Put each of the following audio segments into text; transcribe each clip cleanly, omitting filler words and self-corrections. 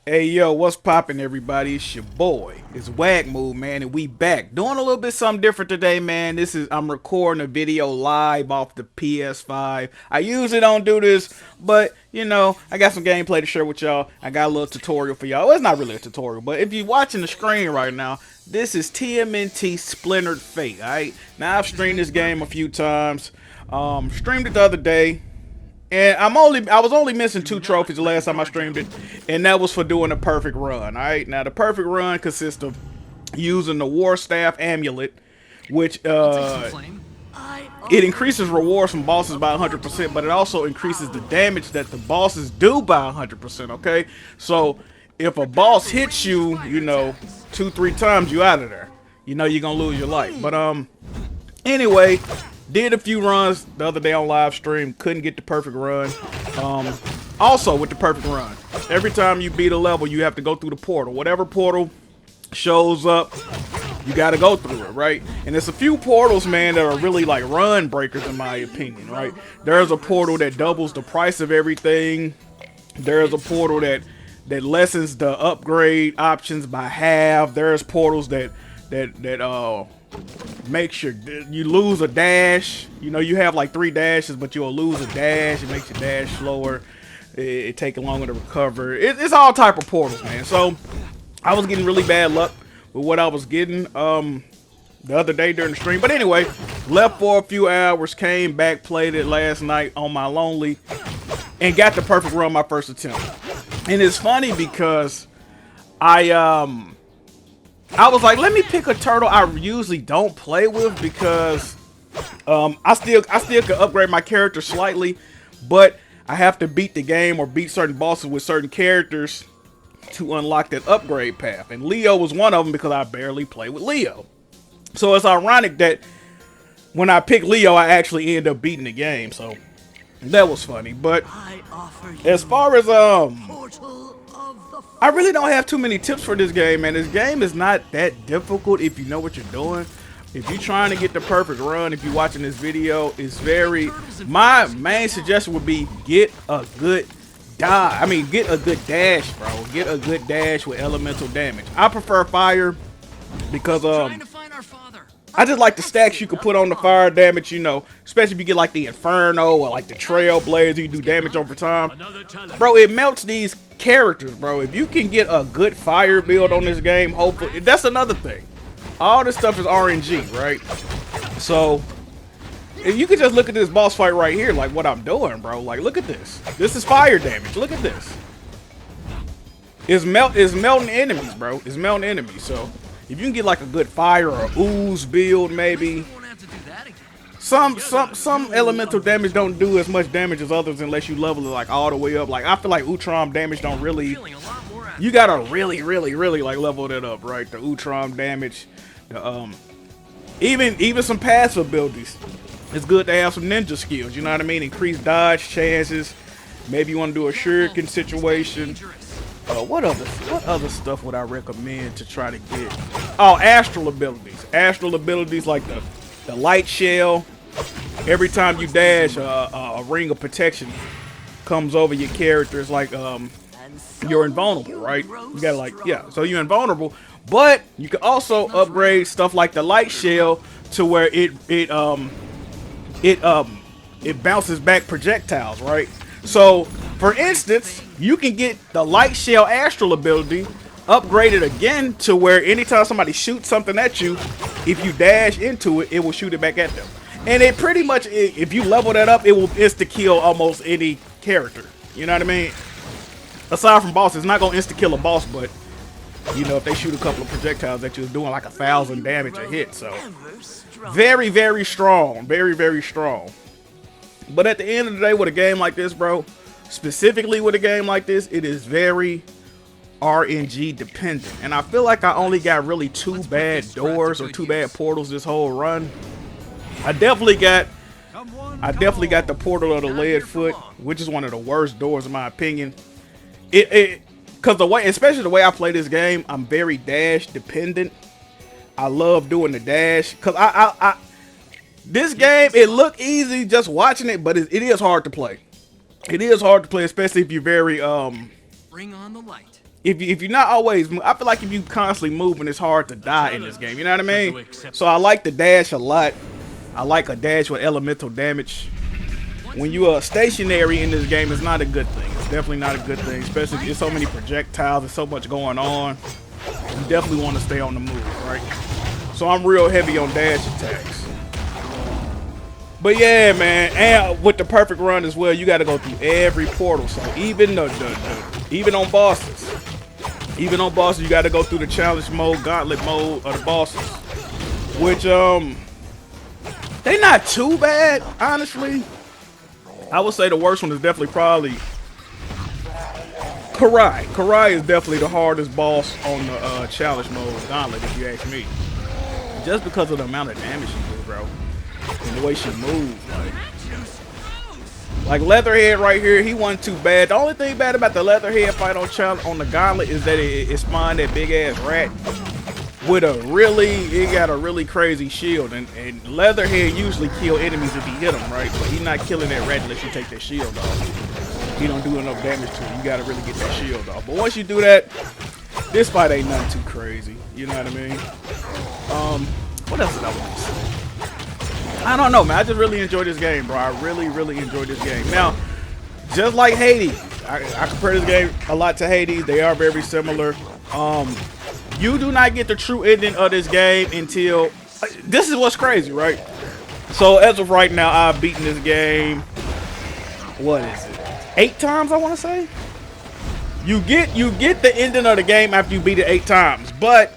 Hey yo, what's poppin' everybody? It's your boy. It's Wagmoo, man, and we back. Doing a little bit something different today, man. I'm recording a video live off the PS5. I usually don't do this, but I got some gameplay to share with y'all. I got a little tutorial for y'all. Well, it's not really a tutorial, but if you're watching the screen right now, this is TMNT Splintered Fate, alright? Now I've streamed this game a few times. Streamed it the other day. And I was only missing 2 trophies the last time I streamed it, and that was for doing a perfect run. All right, now the perfect run consists of using the War Staff Amulet, which it increases rewards from bosses by 100%, but it also increases the damage that the bosses do by 100%. Okay, so if a boss hits you, 2, 3 times, you out of there. You're gonna lose your life. But anyway, did a few runs the other day on live stream. Couldn't get the perfect run. Also, with the perfect run, every time you beat a level, you have to go through the portal. Whatever portal shows up, you got to go through it, right? And there's a few portals, man, that are really like run breakers in my opinion, right? There's a portal that doubles the price of everything. There's a portal that lessens the upgrade options by half. There's portals that makes sure you lose a dash. You have like 3 dashes, but you'll lose a dash. It makes your dash slower. It takes longer to recover. It's all type of portals, man. So I was getting really bad luck with what I was getting the other day during the stream. But anyway, left for a few hours, came back, played it last night on my lonely, and got the perfect run my first attempt. And it's funny because I was like, let me pick a turtle I usually don't play with because I still can upgrade my character slightly, but I have to beat the game or beat certain bosses with certain characters to unlock that upgrade path. And Leo was one of them because I barely play with Leo. So it's ironic that when I pick Leo, I actually end up beating the game. So that was funny. But as far as I really don't have too many tips for this game, man. This game is not that difficult if you know what you're doing. If you're trying to get the perfect run, if you're watching this video, my main suggestion would be get a good get a good dash, bro. Get a good dash with elemental damage. I prefer fire because I just like the stacks you can put on the fire damage, especially if you get like the Inferno or like the Trailblazer, you do damage over time. Bro, it melts these characters, bro. If you can get a good fire build on this game, hopefully, that's another thing. All this stuff is RNG, right? So, if you could just look at this boss fight right here, like what I'm doing, bro. Like, look at this. This is fire damage. Look at this. It's melting enemies, bro. It's melting enemies, so if you can get like a good fire or ooze build, maybe. Some elemental damage don't do as much damage as others unless you level it like all the way up. Like I feel like Utrom damage don't really. You gotta really like level that up, right? The Utrom damage, the even some passive abilities. It's good to have some ninja skills. You know what I mean? Increase dodge chances. Maybe you want to do a shuriken situation. What other stuff would I recommend to try to get? Oh, astral abilities. Astral abilities like the light shell. Every time you dash, a ring of protection comes over your character. It's like you're invulnerable, right? You gotta so you're invulnerable. But you can also upgrade stuff like the light shell to where it bounces back projectiles, right? So, for instance, you can get the light shell astral ability upgraded again to where anytime somebody shoots something at you, if you dash into it, it will shoot it back at them. And it pretty much, if you level that up, it will insta-kill almost any character. You know what I mean? Aside from bosses, it's not going to insta-kill a boss, but, if they shoot a couple of projectiles at you, it's doing like 1,000 damage a hit. So, very, very strong. Very, very strong. But at the end of the day, with a game like this, bro, specifically with a game like this, it is very RNG dependent. And I feel like I only got really 2 bad doors or 2 bad portals this whole run. I definitely got the portal of the lead foot, which is one of the worst doors in my opinion. Because especially the way I play this game, I'm very dash dependent. I love doing the dash because this game, it look easy just watching it, but it is hard to play. It is hard to play, especially if you're very Bring on the light. If you're not always, I feel like if you constantly moving, it's hard to die in this game. You know what I mean? So I like the dash a lot. I like a dash with elemental damage. When you are stationary in this game, it's not a good thing. It's definitely not a good thing, especially if there's so many projectiles and so much going on. You definitely want to stay on the move, right? So I'm real heavy on dash attacks. But yeah, man, and with the perfect run as well, you got to go through every portal. So even even on bosses, you got to go through the challenge mode, gauntlet mode of the bosses, which they not too bad, honestly. I would say the worst one is definitely probably Karai. Karai is definitely the hardest boss on the challenge mode gauntlet, if you ask me. Just because of the amount of damage she do, bro. And the way she moves, like Leatherhead right here, he wasn't too bad. The only thing bad about the Leatherhead fight on the gauntlet is that it spawned that big ass rat with it got a really crazy shield, and Leatherhead usually kill enemies if he hit them, right? But he's not killing that rat unless you take that shield off. He don't do enough damage to it. You gotta really get that shield off. But once you do that, this fight ain't nothing too crazy. You know what I mean? What else did I want to say? I don't know, man. I just really enjoy this game, bro. I really enjoy this game. Now, just like Hades, I compare this game a lot to Hades. They are very similar. You do not get the true ending of this game until... This is what's crazy, right? So, as of right now, I've beaten this game... What is it? 8 times, I want to say? You get the ending of the game after you beat it 8 times. But,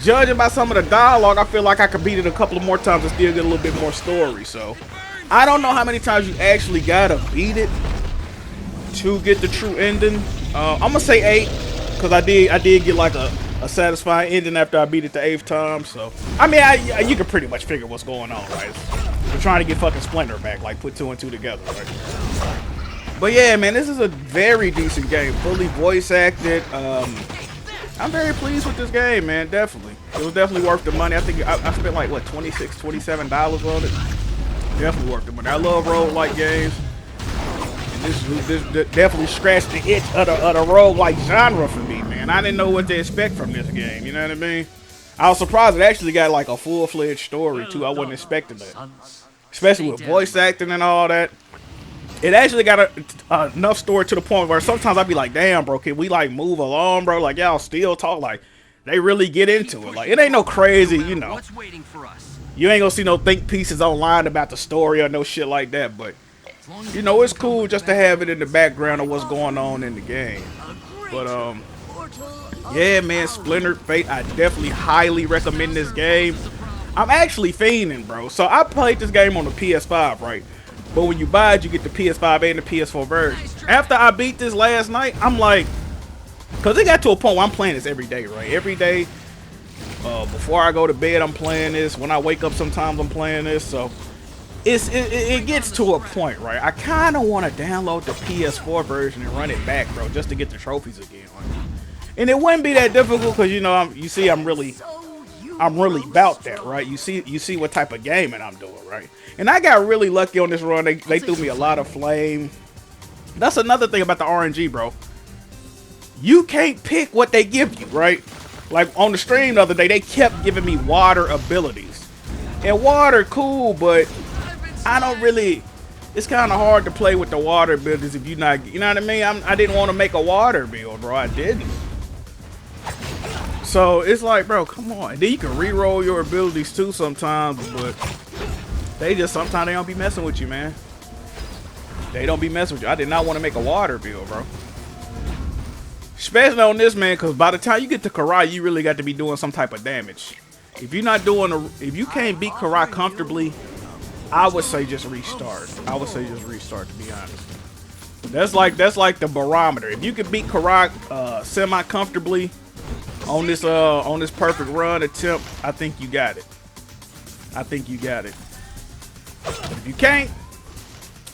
judging by some of the dialogue, I feel like I could beat it a couple of more times and still get a little bit more story. So, I don't know how many times you actually gotta beat it to get the true ending. I'm gonna say 8. Because I did get like a satisfying ending after I beat it the 8th time. So, I mean, you can pretty much figure what's going on, right? We're trying to get fucking Splinter back, like put 2 and 2 together, right? But yeah, man, this is a very decent game. Fully voice acted. I'm very pleased with this game, man. Definitely. It was definitely worth the money. I think I spent like, what, $26, $27 on it. Definitely worth the money. I love roguelike games. This definitely scratched the itch of the roguelike genre for me, man. I didn't know what to expect from this game, you know what I mean? I was surprised it actually got like a full-fledged story, too. I wasn't expecting that. Especially with voice acting and all that. It actually got enough story to the point where sometimes I'd be like, damn, bro, can we like move along, bro? Like, y'all still talk, like, they really get into it. Like, it ain't no crazy, you know. You ain't gonna see no think pieces online about the story or no shit like that, but you know, it's cool just to have it in the background of what's going on in the game. But, yeah, man, Splintered Fate, I definitely highly recommend this game. I'm actually fiending, bro. So, I played this game on the PS5, right? But when you buy it, you get the PS5 and the PS4 version. After I beat this last night, I'm like, because it got to a point where I'm playing this every day, right? Every day, before I go to bed, I'm playing this. When I wake up, sometimes I'm playing this, so... It gets to a point, right? I kind of want to download the PS4 version and run it back, bro, just to get the trophies again. And it wouldn't be that difficult because, you know, I'm really about that, right? You see what type of gaming I'm doing, right? And I got really lucky on this run. They threw me a lot of flame. That's another thing about the RNG, bro. You can't pick what they give you, right? Like on the stream the other day, they kept giving me water abilities. And water, cool, but I don't really, it's kind of hard to play with the water builders if you're not, you know what I mean? I didn't want to make a water build, bro. I didn't. So it's like, bro, come on. Then you can re-roll your abilities too sometimes, but sometimes they don't be messing with you, man. They don't be messing with you. I did not want to make a water build, bro. Especially on this, man, because by the time you get to Karai, you really got to be doing some type of damage. If you're not doing, if you can't beat Karai comfortably, I would say just restart. I would say just restart, to be honest. That's like the barometer. If you can beat Karai semi comfortably on this perfect run attempt, I think you got it. I think you got it. But if you can't,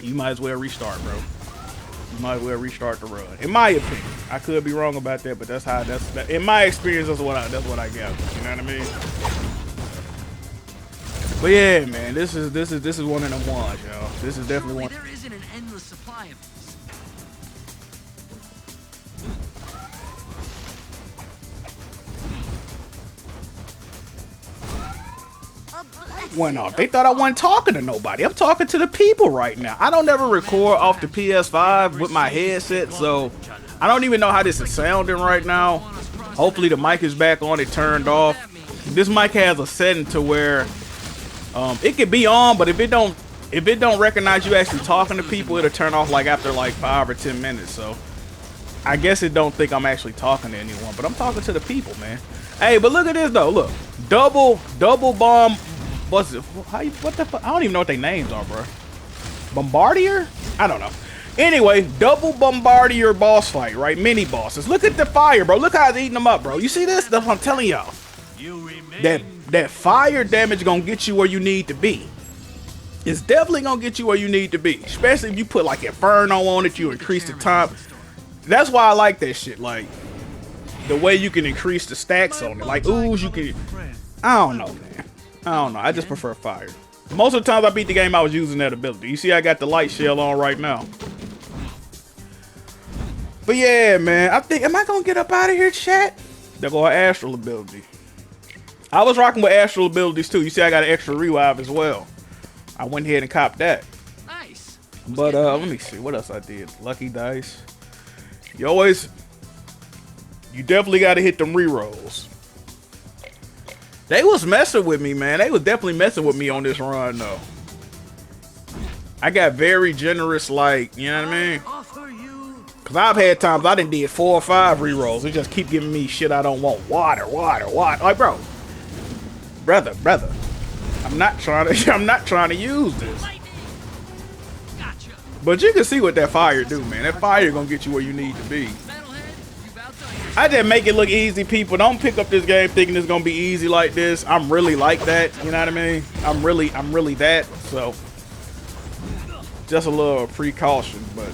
you might as well restart, bro. You might as well restart the run. In my opinion, I could be wrong about that, but that's how in my experience, that's what I got. You know what I mean? But yeah, man, this is one of them ones, y'all. This is definitely one. There isn't an endless supply of went off. They thought I wasn't talking to nobody. I'm talking to the people right now. I don't ever record off the PS5 with my headset, so I don't even know how this is sounding right now. Hopefully the mic is back on, it turned off. This mic has a setting to where it can be on, but if it don't recognize you actually talking to people, it'll turn off like after like 5 or 10 minutes. So I guess it don't think I'm actually talking to anyone, but I'm talking to the people, man. Hey, but look at this though. Look, double bomb. What's it? What the fuck? I don't even know what their names are, bro. Bombardier? I don't know. Anyway, double Bombardier boss fight, right? Mini bosses. Look at the fire, bro. Look how it's eating them up, bro. You see this? That's what I'm telling y'all. That fire damage gonna get you where you need to be. It's definitely gonna get you where you need to be. Especially if you put like Inferno on it, you increase the top. That's why I like that shit. Like the way you can increase the stacks on it. Like ooze, you can. I don't know, man. I don't know. I just prefer fire. Most of the times I beat the game, I was using that ability. You see, I got the light shell on right now. But yeah, man, I think, am I gonna get up out of here, chat? They'll go astral ability. I was rocking with astral abilities too. You see, I got an extra revive as well. I went ahead and copped that. Nice. But let me see what else I did. Lucky dice. You definitely got to hit them rerolls. They was messing with me, man. They was definitely messing with me on this run, though. I got very generous, like, you know what I mean? Because I've had times I done did 4 or 5 rerolls. They just keep giving me shit I don't want. Water. Like, bro. Brother. I'm not trying to use this. But you can see what that fire do, man. That fire gonna get you where you need to be. I just make it look easy, people. Don't pick up this game thinking it's gonna be easy like this. I'm really like that, you know what I mean? I'm really that. So just a little precaution, but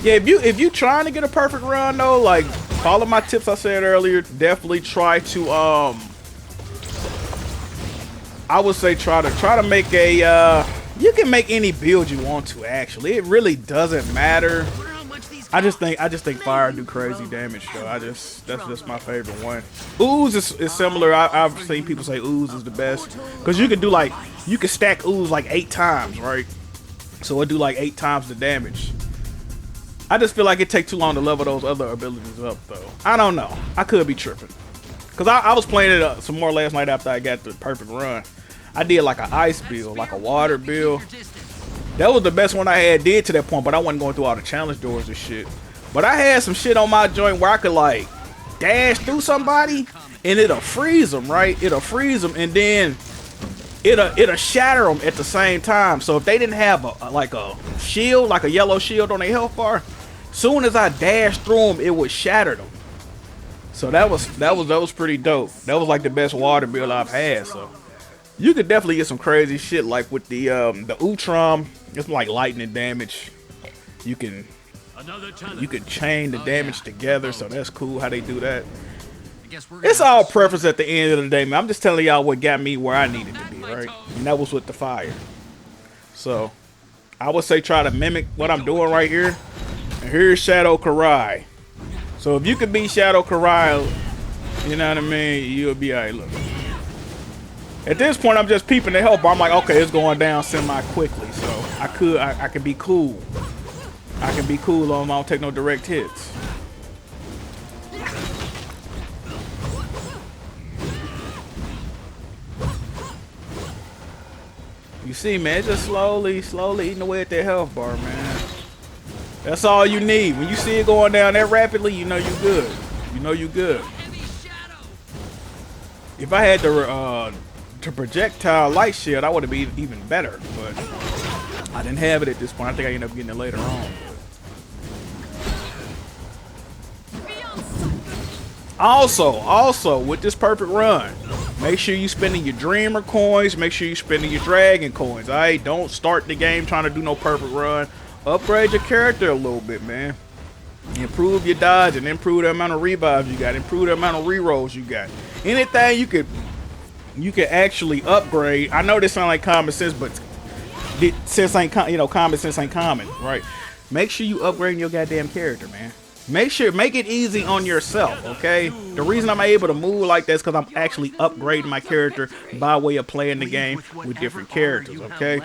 yeah, if you trying to get a perfect run though, like follow my tips I said earlier. Definitely try to I would say try to make a you can make any build you want to, actually. It really doesn't matter. I just think fire do crazy damage though. That's just my favorite one. Ooze is similar. I've seen people say ooze is the best because you can do like you can stack ooze like 8 times, right? So it do like 8 times the damage. I just feel like it take too long to level those other abilities up though. I don't know. I could be tripping because I was playing it some more last night after I got the perfect run. I did like an ice build, like a water build. That was the best one I had did to that point, but I wasn't going through all the challenge doors and shit. But I had some shit on my joint where I could like dash through somebody and it'll freeze them, right? It'll freeze them and then it'll shatter them at the same time. So if they didn't have a shield, like a yellow shield on their health bar, soon as I dashed through them, it would shatter them. So that was pretty dope. That was like the best water build I've had. So you could definitely get some crazy shit like with the Utrom. It's like lightning damage. You can chain the damage together, so that's cool how they do that. It's all preference at the end of the day, man. I'm just telling y'all what got me where I needed to be, right? And that was with the fire. So I would say try to mimic what I'm doing right here. And here's Shadow Karai. So if you could beat Shadow Karai, you know what I mean, you'll be alright. Look. At this point, I'm just peeping the health bar. I'm like, okay, it's going down semi-quickly, so I can be cool. I can be cool on. I don't take no direct hits. You see, man, it's just slowly eating away at that health bar, man. That's all you need. When you see it going down that rapidly, you know you're good. You know you're good. If I had the projectile light shield, I would have been even better, but I didn't have it at this point. I think I ended up getting it later on. Also with this perfect run, make sure you spending your dreamer coins, make sure you spending your dragon coins. Alright, don't start the game trying to do no perfect run. Upgrade your character a little bit, man. Improve your dodge and improve the amount of revives you got, improve the amount of rerolls you got. Anything you could actually upgrade. I know this sounds like common sense, but sense ain't, common sense ain't common, right? Make sure you upgrade your goddamn character, man. Make it easy on yourself, okay? The reason I'm able to move like that is because I'm actually upgrading my character by way of playing the game with different characters, okay?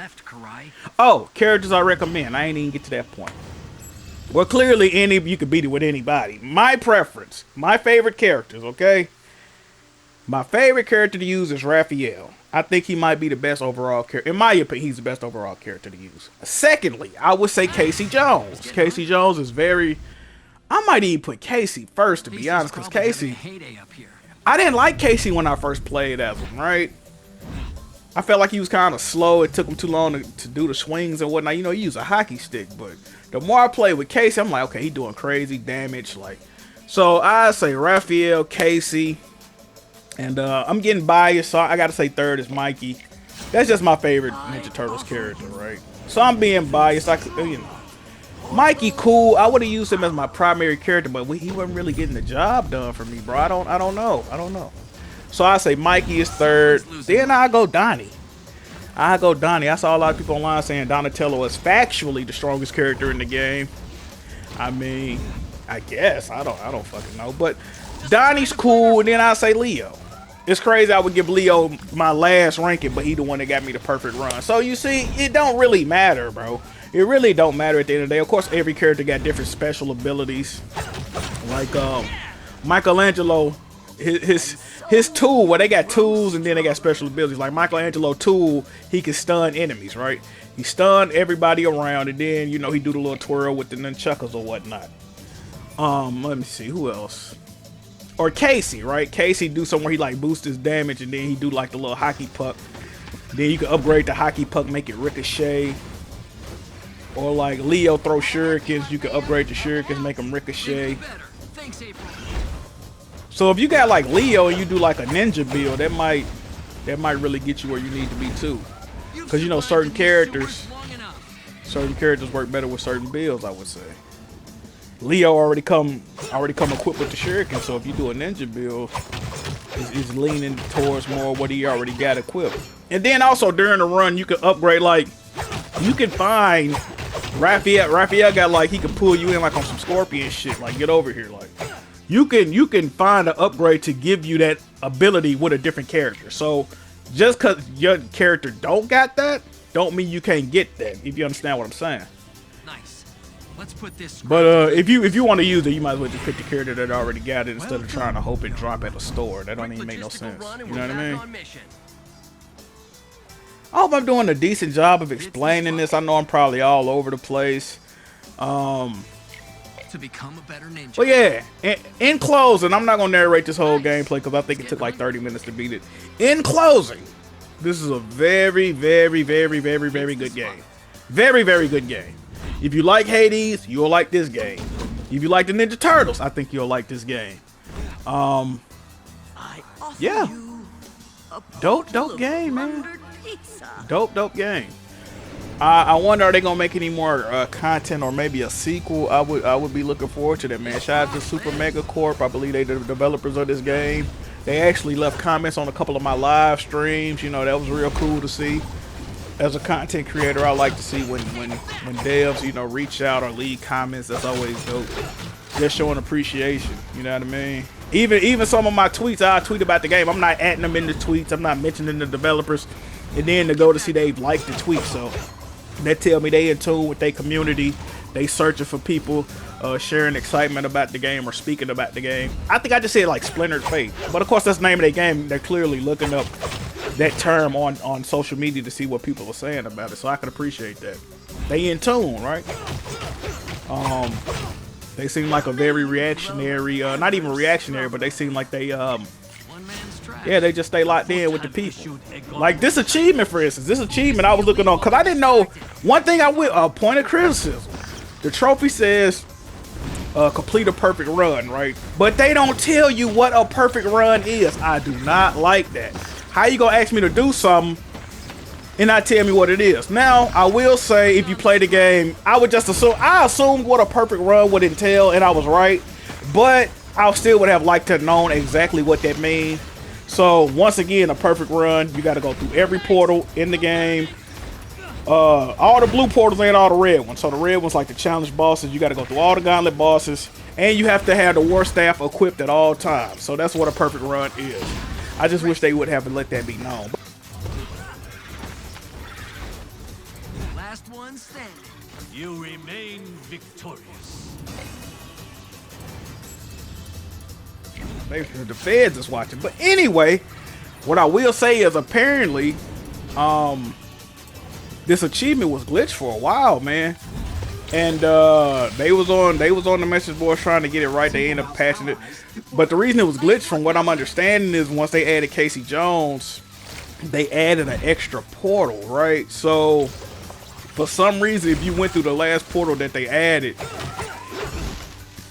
Oh, characters I recommend. I ain't even get to that point. Well, clearly, you could beat it with anybody. My preference, my favorite characters, okay? My favorite character to use is Raphael. I think he might be the best overall character. In my opinion, he's the best overall character to use. Secondly, I would say Casey Jones. Casey Jones is very... I might even put Casey first, to be honest, because Casey... I didn't like Casey when I first played as him, right? I felt like he was kind of slow. It took him too long to do the swings and whatnot. You know, he used a hockey stick, but the more I played with Casey, I'm like, okay, he doing crazy damage. Like, so I say Raphael, Casey, and I'm getting biased, so I got to say third is Mikey. That's just my favorite Ninja Turtles character, right? So I'm being biased. You know. Mikey cool. I would have used him as my primary character, but he wasn't really getting the job done for me, bro. I don't know. So I say Mikey is third. Then I go Donnie. I saw a lot of people online saying Donatello is factually the strongest character in the game. I mean, I guess I don't fucking know, but Donnie's cool. And then I say Leo. It's crazy I would give Leo my last ranking, but he the one that got me the perfect run. So you see, it don't really matter, bro. It really don't matter at the end of the day. Of course, every character got different special abilities. Like Michelangelo, his tool, well, they got tools and then they got special abilities. Like Michelangelo tool, he can stun enemies, right? He stun everybody around, and then, you know, he do the little twirl with the nunchuckers or whatnot. Let me see, who else? Or Casey, right? Casey do somewhere he like boost his damage, and then he do like the little hockey puck. Then you can upgrade the hockey puck, make it ricochet. Or like Leo throw shurikens, you can upgrade the shurikens, make them ricochet. So if you got like Leo and you do like a ninja build, that might really get you where you need to be too. Because, you know, certain characters work better with certain builds, I would say. Leo already come equipped with the shuriken, so if you do a ninja build, it's leaning towards more what he already got equipped. And then also during the run, you can upgrade, like, you can find Raphael got like, he can pull you in like on some scorpion shit, like get over here, like you can find an upgrade to give you that ability with a different character. So just cause your character don't got that, don't mean you can't get that, if you understand what I'm saying. Nice. Let's put this. But if you want to use it, you might as well just pick the character that already got it instead of trying to hope it drop at the store. That don't even make no sense. You know what I mean? I hope I'm doing a decent job of explaining this. I know I'm probably all over the place. To become a better ninja. But yeah, in closing, I'm not gonna narrate this whole gameplay because I think it took like 30 minutes to beat it. In closing, this is a very, very, very, very, very good game. Very, very good game. If you like Hades, you'll like this game. If you like the Ninja Turtles, I think you'll like this game. Yeah. Dope game, man. Dope game. I wonder, are they gonna make any more content or maybe a sequel? I would be looking forward to that, man. Shout out to Super Mega Corp. I believe they the developers of this game. They actually left comments on a couple of my live streams. You know, that was real cool to see. As a content creator, I like to see when devs, you know, reach out or leave comments. That's always dope. Just showing appreciation. You know what I mean? Even some of my tweets, I tweet about the game. I'm not adding them in the tweets. I'm not mentioning the developers. And then to go to see they like the tweet, so that tell me they in tune with their community. They searching for people sharing excitement about the game or speaking about the game. I think I just said like Splintered Fate, but of course that's the name of their game. They're clearly looking up that term on social media to see what people are saying about it, so I can appreciate that. They in tune, right? They seem like a very reactionary, not even reactionary, but they seem like they yeah, they just stay locked in with the people. Like this achievement, for instance, this achievement I was looking on because I didn't know one thing. I would point of criticism. The trophy says complete a perfect run, right? But they don't tell you what a perfect run is. I do not like that. How you gonna ask me to do something and not tell me what it is? Now, I will say, if you play the game, I would just assume, I assumed what a perfect run would entail, and I was right. But I still would have liked to have known exactly what that means. So once again, a perfect run, you got to go through every portal in the game. All the blue portals ain't all the red ones. So the red ones like the challenge bosses. You got to go through all the gauntlet bosses, and you have to have the war staff equipped at all times. So that's what a perfect run is. I just wish they would have let that be known. Last one standing. You remain victorious. The feds is watching. But anyway, what I will say is apparently this achievement was glitched for a while, man. And they was on the message boards trying to get it right. They ended up patching it. But the reason it was glitched, from what I'm understanding, is once they added Casey Jones, they added an extra portal, right? So for some reason, if you went through the last portal that they added,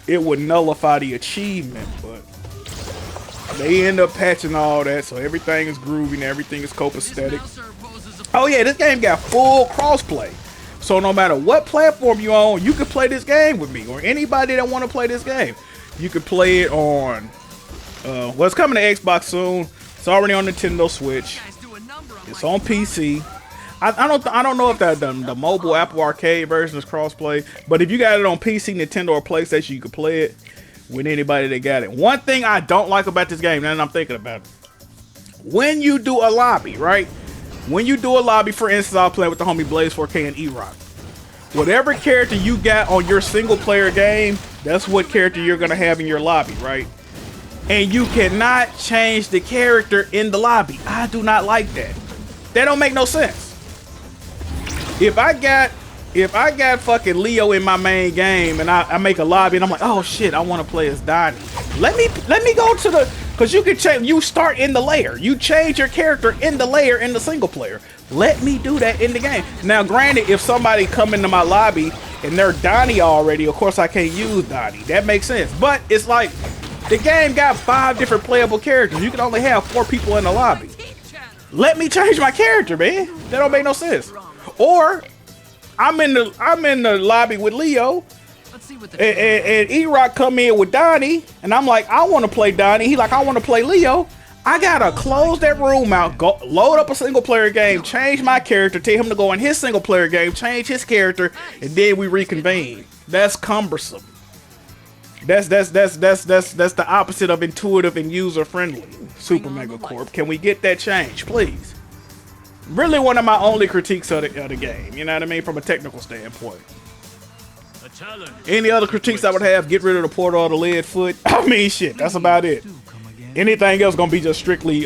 it would nullify the achievement. But they end up patching all that, so everything is groovy and everything is copacetic. Oh yeah, this game got full crossplay. So no matter what platform you on, you can play this game with me, or anybody that want to play this game. You can play it on, well, it's coming to Xbox soon. It's already on Nintendo Switch. It's on PC. I don't know if the mobile Apple Arcade version is crossplay, but if you got it on PC, Nintendo, or PlayStation, you can play it with anybody that got it. One thing I don't like about this game, now that I'm thinking about it, when you do a lobby, right? When you do a lobby, for instance, I'll play with the homie Blaze 4K and E-Rock. Whatever character you got on your single player game, that's what character you're gonna have in your lobby, right? And you cannot change the character in the lobby. I do not like that. That don't make no sense. If I got fucking Leo in my main game and I make a lobby and I'm like, oh shit, I want to play as Donnie. Let me go to the, cause you can change. You start in the layer. You change your character in the layer in the single player. Let me do that in the game. Now, granted, if somebody come into my lobby and they're Donnie already, of course I can't use Donnie. That makes sense. But it's like the game got 5 different playable characters. You can only have 4 people in the lobby. Let me change my character, man. That don't make no sense. Or I'm in the lobby with Leo, and E-Rock come in with Donnie, and I'm like, I want to play Donnie. He like, I want to play Leo. I gotta close that room out, go load up a single player game, change my character, tell him to go in his single player game, change his character, and then we reconvene. That's cumbersome. That's the opposite of intuitive and user friendly. Super Mega Corp, can we get that changed, please? Really one of my only critiques of the game, you know what I mean, from a technical standpoint. Any other critiques I would have, get rid of the portal or the lead foot. I mean, shit, that's about it. Anything else gonna be just strictly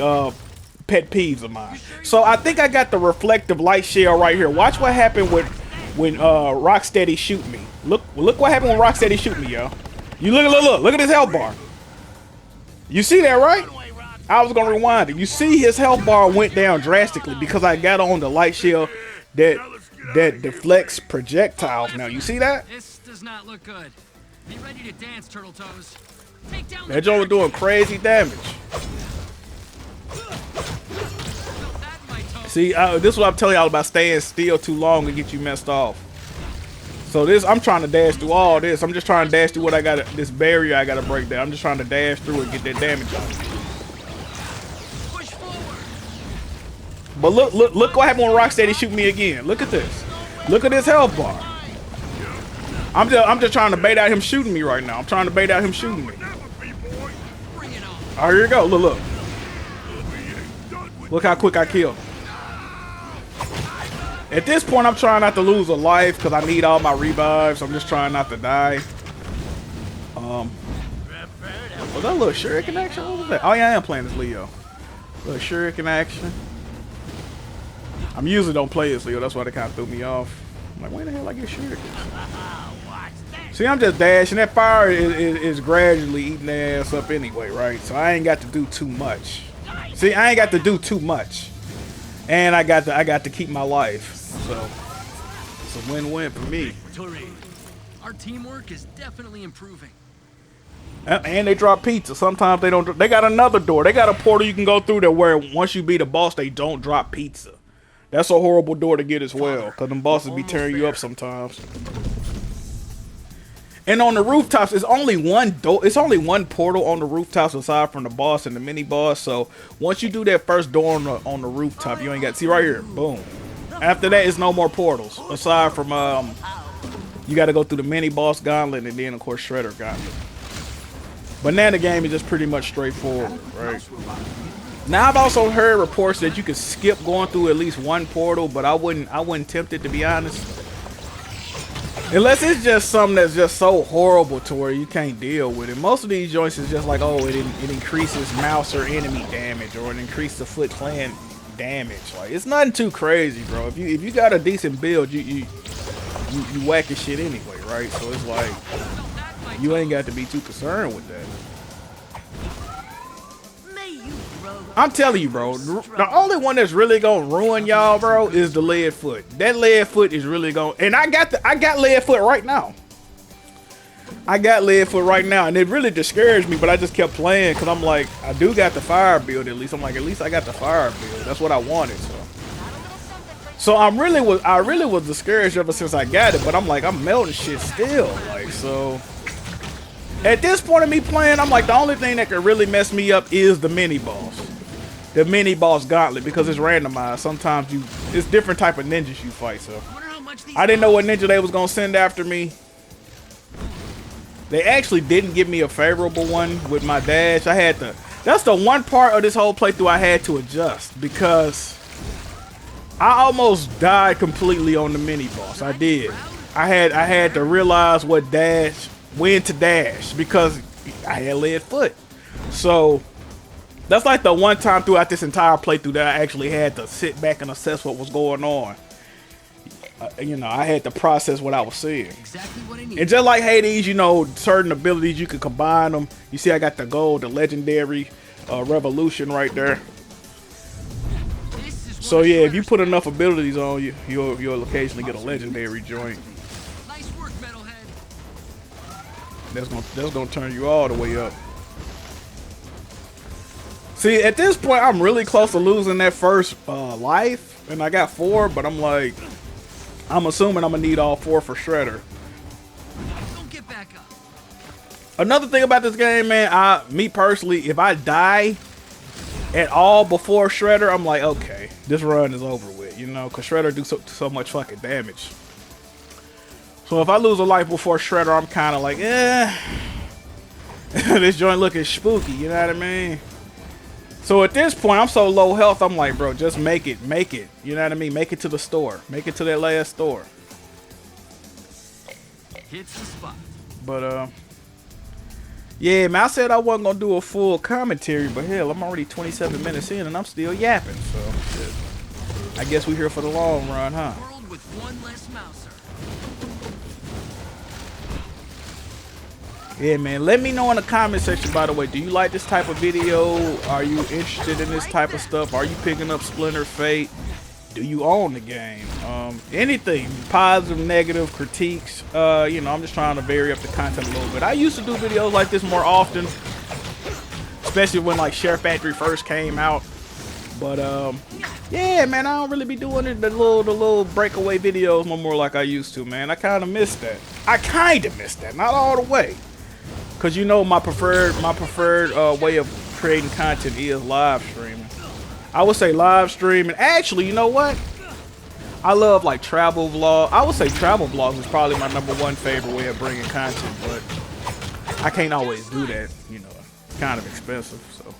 pet peeves of mine. So I think I got the reflective light shell right here. Watch what happened when Rocksteady shoot me. Look what happened when Rocksteady shoot me, yo. You look at his health bar. You see that, right? I was gonna rewind it. You see his health bar went down drastically because I got on the light shell that deflects projectiles. Now you see that? This does not look good. Be ready to dance, Turtle Toes. Take down that joint was doing crazy damage. See, this is what I'm telling y'all about staying still too long and get you messed off. So this, I'm trying to dash through all this. I'm just trying to dash through what I got, this barrier I got to break down. I'm just trying to dash through and get that damage on. But look what happened when Rocksteady shoot me again. Look at this. Look at this health bar. I'm just trying to bait out him shooting me right now. I'm trying to bait out him shooting me. Oh, here you go. Look. Look how quick I kill. At this point, I'm trying not to lose a life because I need all my revives. I'm just trying not to die. Was that a little shuriken action? What was that? Oh yeah, I am playing as Leo. Little shuriken action. I'm usually don't play as Leo. That's why they kind of threw me off. I'm like, where the hell I get shuriken? See, I'm just dashing. That fire is gradually eating their ass up anyway, right? So I ain't got to do too much. See, I ain't got to do too much, and I got to keep my life. So it's a win-win for me. Our teamwork is definitely improving. And they drop pizza. Sometimes they don't. They got another door. They got a portal you can go through there where once you beat a boss, they don't drop pizza. That's a horrible door to get as well, because them bosses be tearing you up sometimes. And on the rooftops, it's only one door. It's only one portal on the rooftops aside from the boss and the mini boss. So once you do that first door on the rooftop, you ain't got. See right here, boom. After that, it's no more portals. Aside from, you got to go through the mini boss gauntlet and then, of course, Shredder gauntlet. But now the game is just pretty much straightforward, right? Now I've also heard reports that you could skip going through at least one portal, but I wouldn't tempt it, to be honest. Unless it's just something that's just so horrible to where you can't deal with it. Most of these joints is just like, oh, it increases mouse or enemy damage, or it increases the Foot Clan damage. Like, it's nothing too crazy, bro. If you got a decent build, you whacking shit anyway, right? So it's like you ain't got to be too concerned with that. I'm telling you, bro, the only one that's really gonna ruin y'all, bro, is the lead foot. That lead foot is really gonna, and I got lead foot right now. I got lead foot right now, and it really discouraged me, but I just kept playing because I'm like, I do got the fire build at least. I'm like, at least I got the fire build. That's what I wanted. So I really was discouraged ever since I got it, but I'm like, I'm melting shit still. Like, so at this point of me playing, I'm like, the only thing that could really mess me up is the mini boss. The mini boss gauntlet, because it's randomized. Sometimes it's different type of ninjas you fight. So I didn't know what ninja they was gonna send after me. They actually didn't give me a favorable one with my dash. That's the one part of this whole playthrough I had to adjust, because I almost died completely on the mini boss. I did. I had to realize when to dash, because I had lead foot. So that's like the one time throughout this entire playthrough that I actually had to sit back and assess what was going on. You know, I had to process what I was seeing. Exactly what I need. And just like Hades, you know, certain abilities, you can combine them. You see I got the gold, the legendary revolution right there. So yeah, if you put enough abilities on you, you'll occasionally get a legendary joint. Nice work, Metalhead. That's gonna turn you all the way up. See, at this point, I'm really close to losing that first life, and I got 4, but I'm like, I'm assuming I'm gonna need all 4 for Shredder. Don't get back up. Another thing about this game, man, me personally, if I die at all before Shredder, I'm like, okay, this run is over with, you know, because Shredder do so much fucking damage. So if I lose a life before Shredder, I'm kind of like, this joint looking spooky, you know what I mean? So at this point, I'm so low health, I'm like, bro, just make it, you know what I mean? Make it to the store, make it to that last store. Hits the spot. But, yeah, man, I said I wasn't going to do a full commentary, but hell, I'm already 27 minutes in and I'm still yapping, so shit. I guess we're here for the long run, huh? World with one less mouser. Yeah, man, let me know in the comment section, by the way, do you like this type of video? Are you interested in this type of stuff? Are you picking up Splinter Fate? Do you own the game? Anything, positive, negative, critiques. You know, I'm just trying to vary up the content a little bit. I used to do videos like this more often, especially when like Share Factory first came out. But yeah, man, I don't really be doing the little breakaway videos no more like I used to, man. I kind of missed that. Not all the way. Cause you know my preferred way of creating content is live streaming. I would say live streaming. Actually, you know what? I love like travel vlog. I would say travel vlogs is probably my #1 favorite way of bringing content, but I can't always do that. You know, it's kind of expensive. So,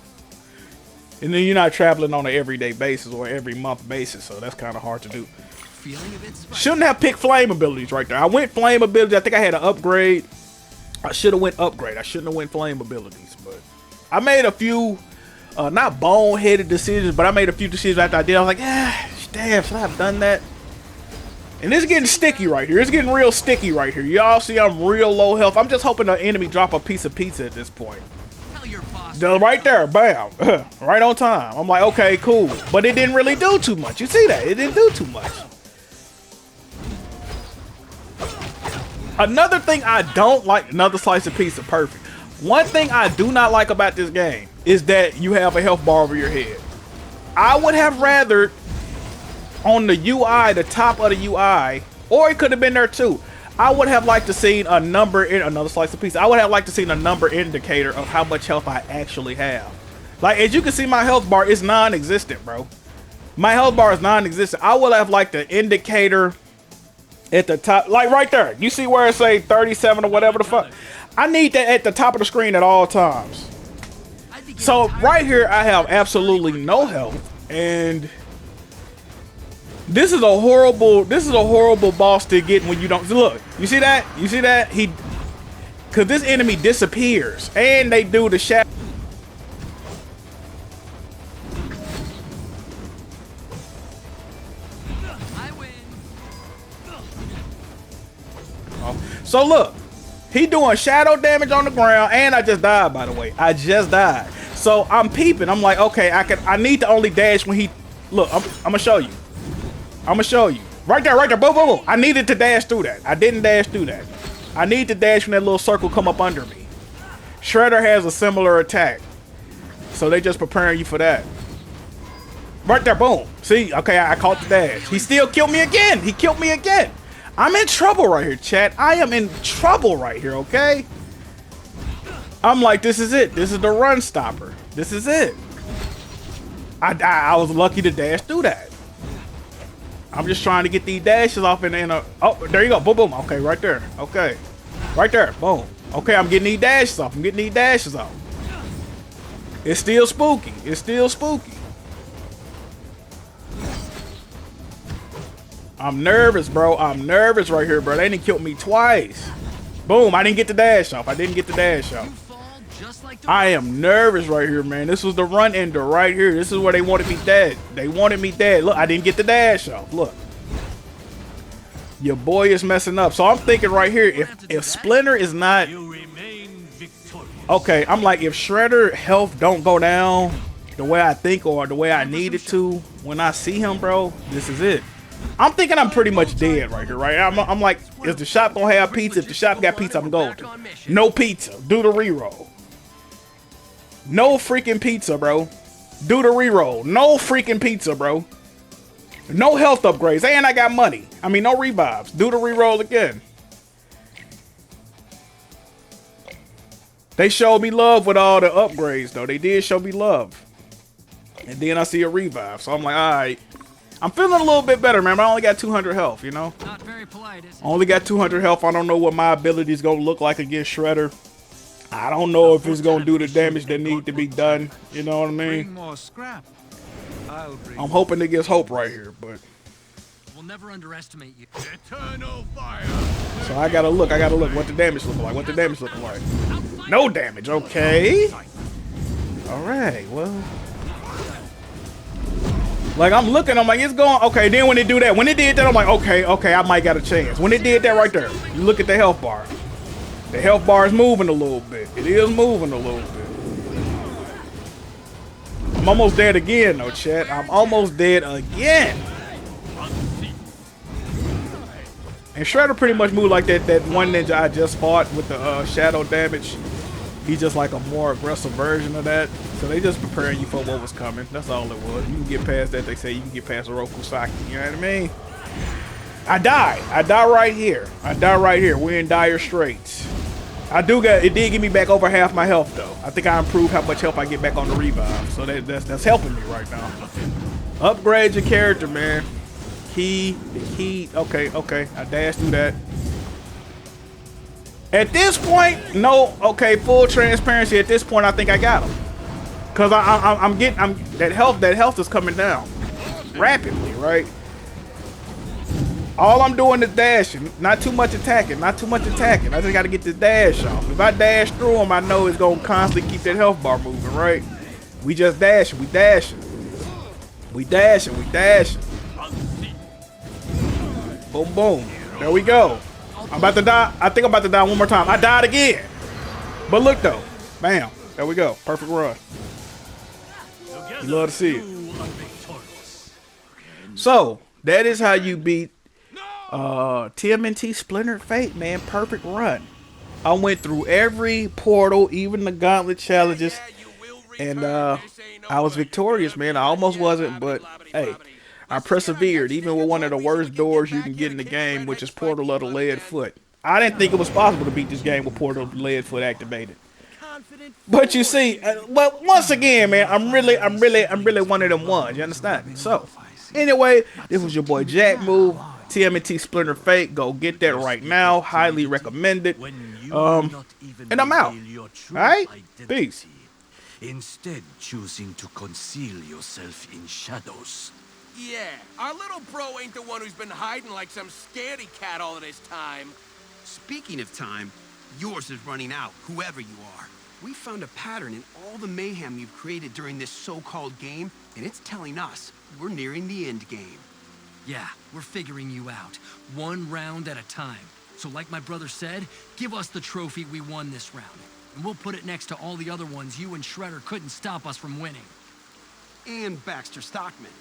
and then you're not traveling on an everyday basis or every month basis, so that's kind of hard to do. Shouldn't have picked flame abilities right there. I went flame abilities. I think I had an upgrade. I should have went upgrade. I shouldn't have went flame abilities, but I made a few, not boneheaded decisions, but I made a few decisions after I did. I was like, damn, should I have done that? And it's getting sticky right here. It's getting real sticky right here. Y'all see I'm real low health. I'm just hoping the enemy drop a piece of pizza at this point. Right there, bam, right on time. I'm like, okay, cool. But it didn't really do too much. You see that? It didn't do too much. Another thing I don't like, another slice of pizza, perfect. One thing I do not like about this game is that you have a health bar over your head. I would have rather on the UI, the top of the UI, or it could have been there too. I would have liked to see a number in another slice of pizza. I would have liked to see a number indicator of how much health I actually have. Like, as you can see, my health bar is non-existent, bro. My health bar is non-existent. I will have like the indicator at the top, like right there. You see where it say 37 or whatever the fuck? I need that at the top of the screen at all times. So right here, I have absolutely no health, and this is a horrible boss to get when you don't look. You see that? You see that? Cause this enemy disappears, and they do the shadow. So look, he doing shadow damage on the ground, and I just died, by the way. I just died. So I'm peeping. I'm like, okay, I need to only dash when he look, I'm gonna show you. I'm gonna show you. Right there, boom, boom, boom. I needed to dash through that. I didn't dash through that. I need to dash when that little circle come up under me. Shredder has a similar attack. So they just preparing you for that. Right there, boom. See, okay, I caught the dash. He still killed me again. He killed me again. I'm in trouble right here, chat. I am in trouble right here, okay? I'm like, this is it. This is the run stopper. This is it. I was lucky to dash through that. I'm just trying to get these dashes off in a... Oh, there you go. Boom, boom. Okay, right there. Okay. Right there. Boom. Okay, I'm getting these dashes off. I'm getting these dashes off. It's still spooky. It's still spooky. I'm nervous, bro. I'm nervous right here, bro. They didn't kill me twice. Boom. I didn't get the dash off. I didn't get the dash off. I am nervous right here, man. This was the run ender right here. This is where they wanted me dead. They wanted me dead. Look, I didn't get the dash off. Look. Your boy is messing up. So I'm thinking right here, if Splinter is not... Okay, I'm like, if Shredder health don't go down the way I think or the way I need it to, when I see him, bro, this is it. I'm thinking I'm pretty much dead right here, right? I'm like, is the shop gonna have pizza? If the shop got pizza, I'm golden. No pizza. Do the reroll. No freaking pizza, bro. Do the reroll. No freaking pizza, bro. No health upgrades. And I got money. I mean, no revives. Do the reroll again. They showed me love with all the upgrades, though. They did show me love. And then I see a revive. So I'm like, all right. I'm feeling a little bit better, man. I only got 200 health, you know? Not very polite, is it? Only got 200 health. I don't know what my ability is going to look like against Shredder. I don't know if it's going to do the damage that need to be done. You know what I mean? I'm hoping it gets hope right here, but... We'll never underestimate you. Eternal fire. So I gotta look what the damage look like. What the damage look like. No damage, okay. Alright, well. Like I'm looking, I'm like, it's going, okay, then when it do that, when it did that, I'm like, okay, I might got a chance. When it did that right there, you look at the health bar. The health bar is moving a little bit. It is moving a little bit. I'm almost dead again though, chat. I'm almost dead again. And Shredder pretty much moved like that one ninja I just fought with the shadow damage. He's just like a more aggressive version of that. So they just preparing you for what was coming. That's all it was. You can get past that. They say you can get past Oroku Saki. You know what I mean? I die. I die right here. I die right here. We're in dire straits. It did give me back over half my health though. I think I improved how much health I get back on the revive. So that's helping me right now. Upgrade your character, man. The key. Okay. I dashed through that. At this point, full transparency. At this point, I think I got him. Cause I'm getting that health is coming down rapidly, right? All I'm doing is dashing, not too much attacking. I just gotta get this dash off. If I dash through him, I know it's gonna constantly keep that health bar moving, right? We just dashing, we dashing. Boom, boom. There we go. I'm about to die. I think I'm about to die one more time. I died again. But look though. Bam. There we go. Perfect run. You love to see it. So, that is how you beat TMNT Splintered Fate, man. Perfect run. I went through every portal, even the gauntlet challenges. And I was victorious, man. I almost wasn't, but hey. I persevered, even with one of the worst doors you can get in the game, which is Portal of the Lead Foot. I didn't think it was possible to beat this game with Portal of the Lead Foot activated. But you see, but once again, man, I'm really one of them ones. You understand? So, Anyway, this was your boy Jack Move. TMNT Splinter Fate. Go get that right now. Highly recommended. When you will Um, not even and I'm out. reveal your true Alright? identity, Peace. instead choosing to conceal yourself in shadows. Yeah, our little bro ain't the one who's been hiding like some scaredy cat all of this time. Speaking of time, yours is running out, whoever you are. We found a pattern in all the mayhem you've created during this so-called game, and it's telling us we're nearing the end game. Yeah, we're figuring you out, one round at a time. So like my brother said, give us the trophy we won this round. And we'll put it next to all the other ones you and Shredder couldn't stop us from winning. And Baxter Stockman.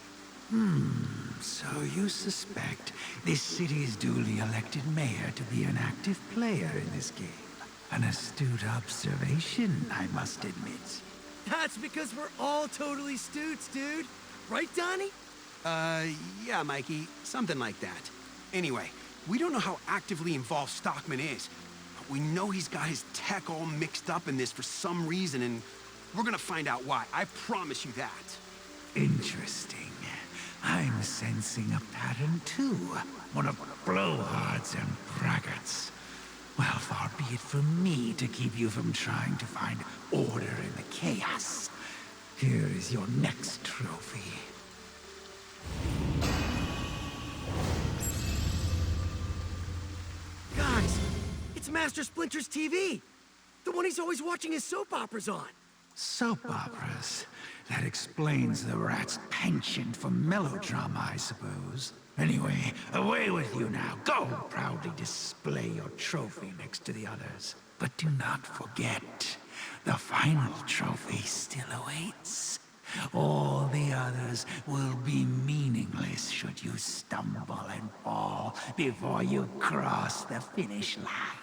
So you suspect this city's duly elected mayor to be an active player in this game? An astute observation, I must admit. That's because we're all totally stoots, dude. Right, Donnie? Yeah, Mikey, something like that. Anyway, we don't know how actively involved Stockman is, but we know he's got his tech all mixed up in this for some reason, and we're gonna find out why. I promise you that. Interesting. I'm sensing a pattern too. One of blowhards and braggarts. Well, far be it from me to keep you from trying to find order in the chaos. Here is your next trophy. Guys, it's Master Splinter's TV. The one he's always watching his soap operas on. Soap operas. That explains the rat's penchant for melodrama, I suppose. Anyway, away with you now. Go proudly display your trophy next to the others. But do not forget, the final trophy still awaits. All the others will be meaningless should you stumble and fall before you cross the finish line.